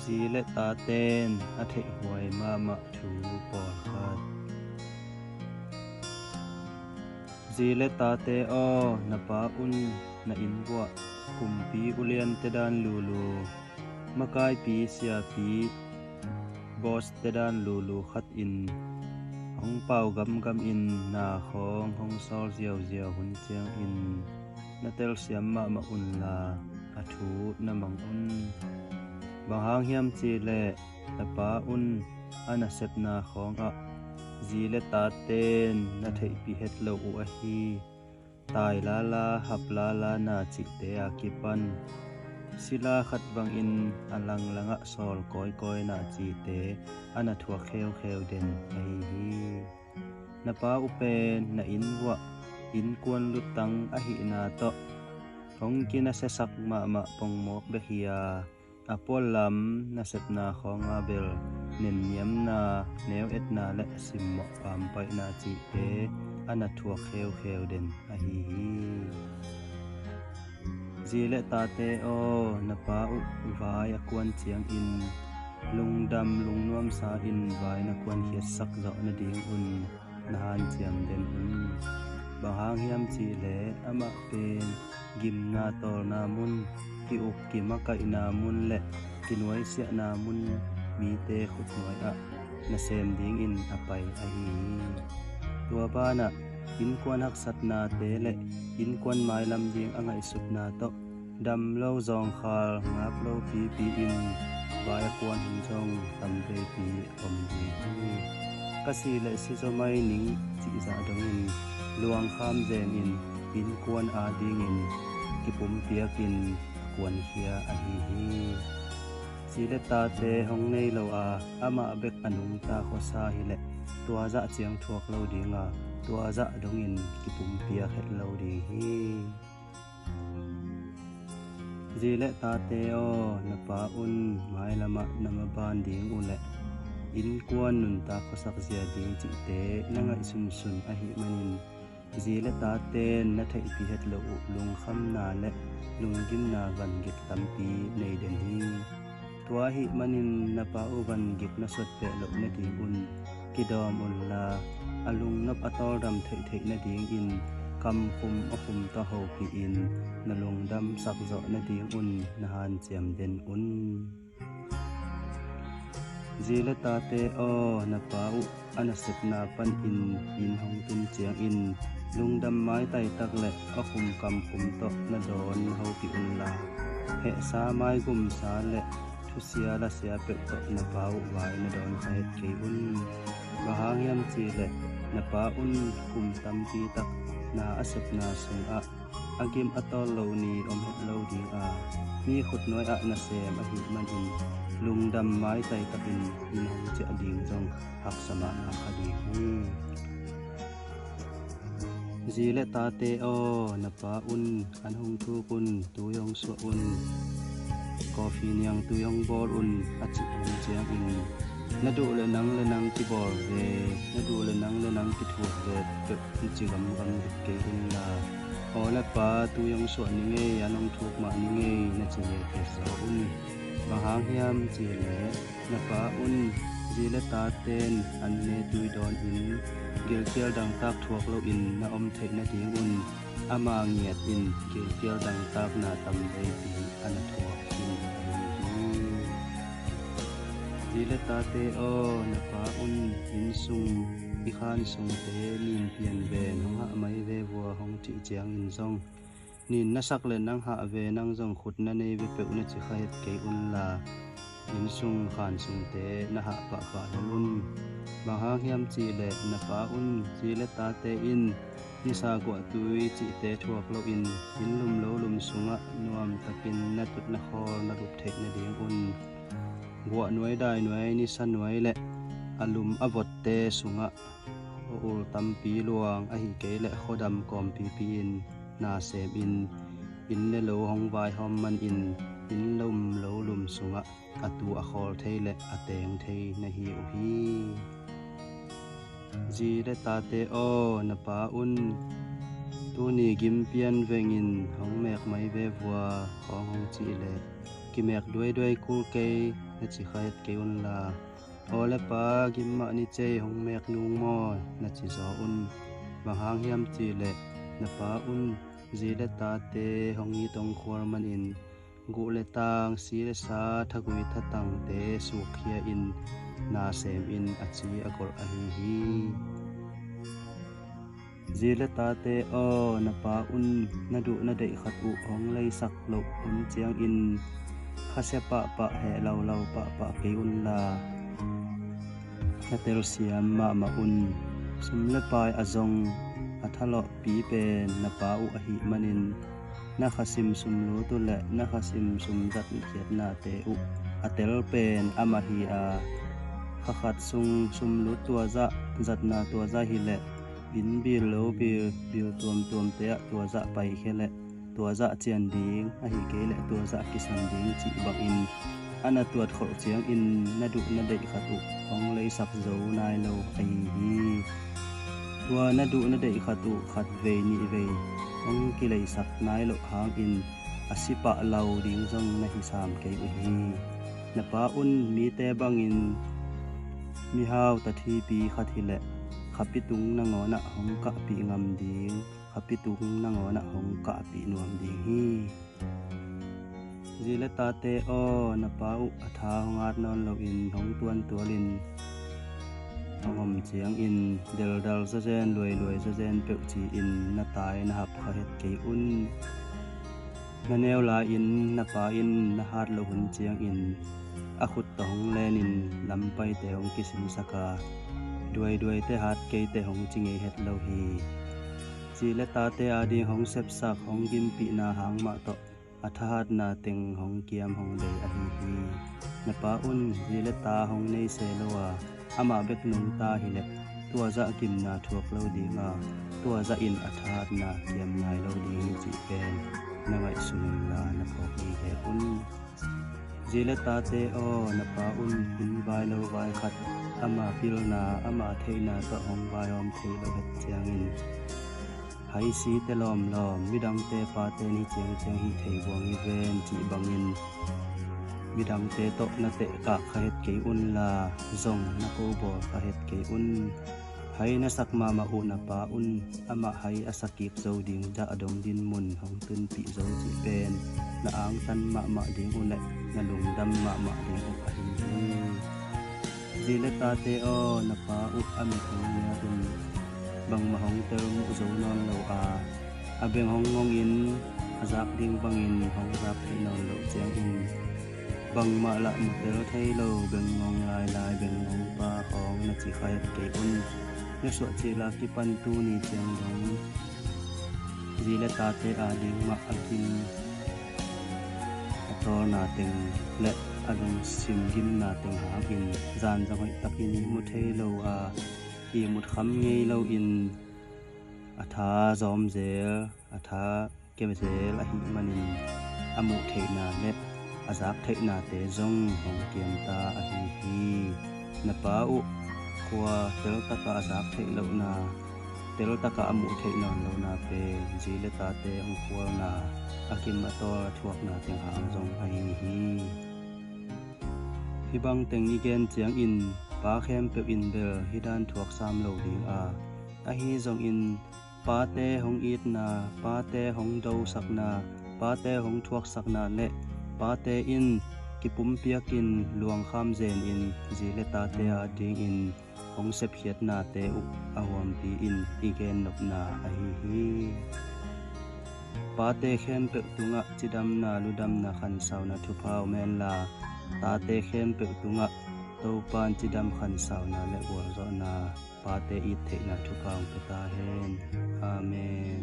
Zile taten ate huay mama thu por khat Zile tate o na pa un na inwa kumpi ulian tedan lulu makai pi sia pi boss tedan lulu khat in hong pau gam gam in na khong hong sol ziaw ziaw hun chiang in na tel siam ma ma un la athu na mang un bahang hiam chi le na pa un ana sep na khong a zile ta ten na thei pi het lo u a hi tai la la hap la la na chi te a kipan sila khat bang in alang langa sol koi koi na chi te ana thua kheu kheu den ai hi na pa upen na inwa in kwan lutang a hi na to hong kina se sak ma ma pong mok be hiya apol lam na set na khonga bel nen niam na neu et na le sim mo pam pai na chi te ana thua kheu kheu den a hi hi zile ta te o na pa u vai a kwan chiang in lungdam lungnuam sa in vai na kwan hiat sak zo na ding un na han chiam den un bahang hiam chi le ama pen gim na tol na mun ki uk ki makai na mun le kinwai sia na mun mi te khut noi a na sem ding in apai a hi tua ba na in kwan hak sat na te le in kwan mai lam ding angai sup na to dam lo zong khal ngap lo pi pi in vai kwan hin jong tam ve pi om di kasi le si zo mai ning chi za dong in luang kham zen in kwan a ding in kipum piakin kwan hia a hi hi sile ta te hong nei lo a ama bek anung ta kho sa hi le tua za chiang thuak lo dinga tua za dong in kipum pia het lo ding hi zile ta te o na pa un mai lama nama ban ding u le in kwan nun ta kho sak zia ding chi te nanga isun sun a hi manin zile ta ten na thei pi het lo u lung kham na le lung gim na van git tampi nei den hi tua hi manin na pa u van git na sot pe lo na ding un kidom un la alung nop atol dam thei thei na ding in kam khum a khum ta ho pi in na lung dam sak zo na ding un na han chiam den un zile ta te o na pa u ana sep na pan in hong tum chiang in lungdam mai tai tak le a khum kam khum to na don ho pi un la he sa mai gum sa le thu sia la sia pe to na pa u vai na don kha het ke un bahang yam chi le na pa un kum tam pi tak na asep na sung a agim atol lo ni om het lo ding a mi khut noi a na sem a hi man in lungdam mai tai takin in hong che ding jong hak sama a khadi zile ta te o na pa un an hong thu kun tu yong su un coffee niang tu yong bol un a chi un chiang in na du le nang ki bol ve na du le nang ki thu ve pe chi gam gam ke in la o la pa tu yong su ni nge anong thuk ma ni nge na chi ye ke so un bahang hiam chi le na pa un zile ta ten an ne tui don in gil kial dang tak thuak lo in na om thei na ding un ama ngiat in gil kial dang tak na tam ve pi an thuak in zile ta te o na pa un in sung i khan sung te nin pian ve nong ha mai ve wa hong chi chiang in zong nin na sak le nang ha ve nang zong khut na nei ve pe una chi khai ke un la in sung khan sung te na ha pa pa lun bahang hiam chi le na pa un chi le ta te in ni sa ko tui chi te thuak lo in lum lo lum sunga nuam takin na tut na khol na rup thek na ding un gwa nuai dai nuai ni san nuai le alum avot te sunga ul tampi luang a hi ke le khodam kom pi pi in na sem in le lo hong vai hom man in lum lo lum sunga atu a khol thei le ateng thei na hi u hi zile ta te o na pa un tu ni gim pian vengin hong mek mai ve vua hong chi le ki mek duai duai kul ke na chi khayat ke un la ole pa gimma ni che hong mek nung mo na chi zo un bang hang hiam chi le na pa un zile ta te hong i tong khwar man in gu le tang si le sa thagui thatang te su khia in na sem in achi akor a hi zile ta te o na pa un na du na dei khat u hong lei sak lo un chiang in khase pa pa he lau lau pa pa ke un la na tel siam ma ma un sum le pai azong athalo pi pen na pa u a hi manin na khasim sum lu tu le na khasim sum dat khiat na te u atel pen ama hi a khat sum lu tua za zat na tua za hi le bin bil lo bil tuam te a tua za pai khele tua za chian ding a hi ke le tua za kisan ding chi bak in ana tuat khol chiang in na du na dei khatu ong lei sak zo nai lo ai hi tua na du na dei khatu khat ve ni ve ong ki lei sak nai lo hang in asipa lau ding zong na hi sam ke u hi na pa un mi te bang in mi hau ta thi pi khat hi le khapitung na ngona hong ka pi ngam ding khapitung na ngona hong ka pi nuam ding hi zile ta te o na pa u atha hongat non lo in hong tuan tualin hongom chiang in del dal sa zen loi sa zen pe chi in na tai na hap kha het ke un na neu la in na pa in na hat lo hun chiang in a khut tong len in lampai te hong kisim saka duai te hat ke te hong chinge het lo hi zile ta te adi hong sep sak hong gim pi na hang ma to athat na teng hong kiam hong dei a hi hi na pa un zile ta hong nei se lowa ama bek nung ta hi le tua za kim na thuak lo ding a tua za in athat na kiam nai lo ding chi pen na ngai sunung la na phok hi he un zile ta te o na pa un in vai lo vai khat ama pil na ama theina to hong vai om thei lo het chiang in hai si te lom midang te pa te ni cheng hi thei buang hi ven chi bangin midang te to na te ka khahet ke un la zong na ko bo khahet ke un hai na sak ma u na pa un ama hai asakip zo ding da adong din mun hong tun pi zo chi pen na ang tan ma ding un le na lung dam ma ding u a hi zile ta te o na pa u ami hong ya un bang mahong ter mu zo non lo a beng hong ngong in azak ding bangin hong zap thei non lo chiang in bang ma la mu ter thei lo beng ngong lai beng ngong pa khong na chi khai ke un na so chi la ki pan tu ni chiang dong zile ta te a ding ma akin ator na teng le adong sim gim na teng ha in zan jang hoi takin mu thei lo i mut kham ngei lo in atha zom zel atha kem zel a hi manin amu theina le azak theina te zong hong kiam ta a hi na pa u khwa tel ta ka azak thei lo na tel ta ka amu theina lo na pe zile ta te hong khwa na akim ator thuak na teng hang zong a hi bang teng igen chiang in pa khem pe in bel hidan thuak sam lo ding a hi zong in pa te hong it na pa te hong do sak na pa te hong thuak sak na le pa te in kipum piakin luang kham zen in zile ta te a ding in hong sep hiat na te u awam pi in igen nop na a hi pa te khem pe tunga chidam na ludam na khan sau na thu phau men la ta te khem pe tunga to pan chidam khan sau na le wor zo na pa te i the na thu phau pe ta hen amen